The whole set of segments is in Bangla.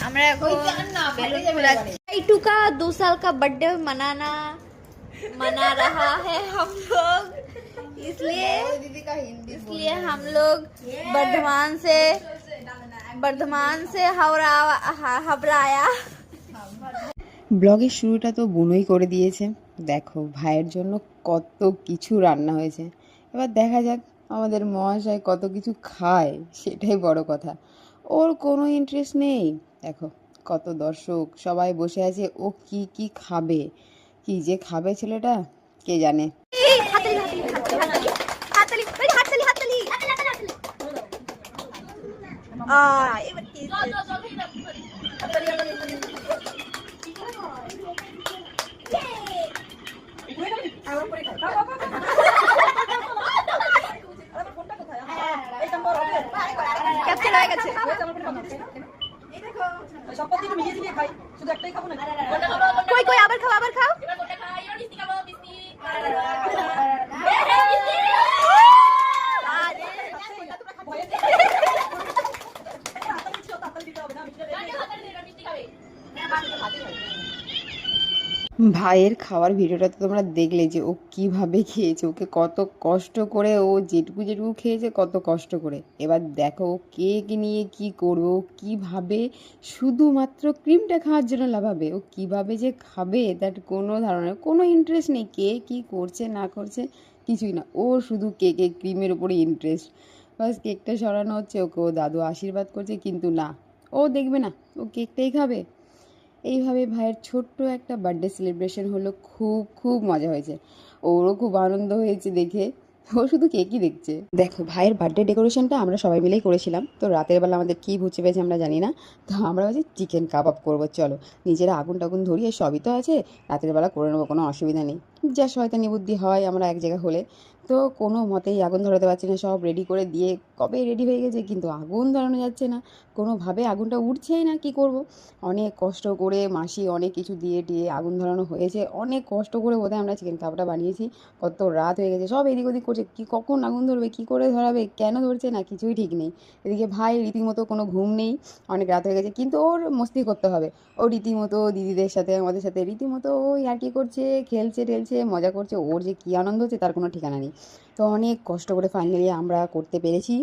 আমরা এখন বেলুন फुलाচ্ছি। टाइटू का 2 साल का बर्थडे मना रहा है हम लोग, इसलिए हम लोग बर्धमान से हावड़ा आया। ব্লগের শুরুটা তো বুনোই করে দিয়েছে। দেখো ভাইয়ের জন্য কত কিছু রান্না হয়েছে। এবার দেখা যাক আমাদের মহাশয় কত কিছু খায়, সেটাই বড় কথা। ওর কোনো ইন্টারেস্ট নেই। দেখো কত দর্শক সবাই বসে আছে, ও কি কি খাবে, কি যে খাবে ছেলেটা কে জানে। कोई আবার খাও। ভাইয়ের খাওয়ার ভিডিওটা তো তোমরা দেখলে যে ও কিভাবে খেয়েছে, ওকে কত কষ্ট করে, ও যেটুকু যেটুকু খেয়েছে কত কষ্ট করে। এবার দেখো ও কেক নিয়ে কি করবে, ও কীভাবে শুধুমাত্র ক্রিমটা খাওয়ার জন্য লাভাবে, ও কিভাবে যে খাবে তার কোনো ধারণা, কোনো ইন্টারেস্ট নেই কে কী করছে না করছে কিছুই না, ও শুধু কেকে ক্রিমের উপরে ইন্টারেস্ট। বাস কেকটা সরানো হচ্ছে, ওকে ও দাদু আশীর্বাদ করছে, কিন্তু না, ও দেখবে না, ও কেকটাই খাবে। এইভাবে ভাইয়ের ছোট্ট একটা বার্থডে সেলিব্রেশন হলো, খুব খুব মজা হয়েছে, ওরও খুব আনন্দ হয়েছে দেখে, ও শুধু কেকই দেখছে। দেখো ভাইয়ের বার্থডে ডেকোরেশনটা আমরা সবাই মিলেই করেছিলাম। তো রাতের বেলা আমাদের কী ভুচে পেয়েছে আমরা জানি না, তো আমরা ভাবছি চিকেন কাবাব করবো, চলো নিজেরা আগুন টাগুন ধরিয়ে সবই তো আছে, রাতের বেলা করে নেবো, কোনো অসুবিধা নেই। যা শয়তানি বুদ্ধি হয় আমরা এক জায়গা হলে, তো কোনো মতেই আগুন ধরাতে পারছি না, সব রেডি করে দিয়ে কবে রেডি হয়ে গেছে কিন্তু আগুন ধরানো যাচ্ছে না, কোনোভাবে আগুনটা উঠছেই না। কি করব, অনেক কষ্ট করে মাসি অনেক কিছু দিয়ে আগুন ধরানো হয়েছে, অনেক কষ্ট করে বোধহয় আমরা চিকেন কাবাবটা বানিয়েছি। কত রাত হয়ে গেছে, সব এদিক ওদিক করছে, কি কখন আগুন ধরবে, কি করে ধরাবে, কেন ধরছে না, কিছুই ঠিক নেই। এদিকে ভাই রীতিমতো কোনো ঘুম নেই, অনেক রাত হয়ে গেছে, কিন্তু ওর মস্তি করতে হবে। ও রীতিমতো দিদিদের সাথে আমাদের সাথে রীতিমতো ও আর কি করছে, খেলছে টেলছে মজা করছে, ওর যে কী আনন্দ হচ্ছে তার কোনো ঠিকানা নেই। তো অনেক কষ্ট করে ফাইনালি আমরা করতে পেরেছি,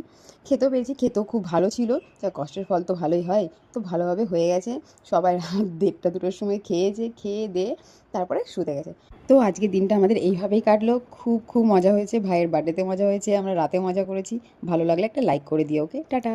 খেতেও পেরেছি, খেতেও খুব ভালো ছিল। যা কষ্টের ফল তো ভালোই হয়, তো ভালোভাবে হয়ে গেছে। সবাই রাত 1:30-2টোর সময় খেয়েছে, খেয়ে দিয়ে তারপরে শুতে গেছে। তো আজকে দিনটা আমাদের এইভাবেই কাটলো, খুব খুব মজা হয়েছে, ভাইয়ের বার্থডেতে মজা হয়েছে, আমরা রাতে মজা করেছি। ভালো লাগলে একটা লাইক করে দিও, ওকে, টাটা।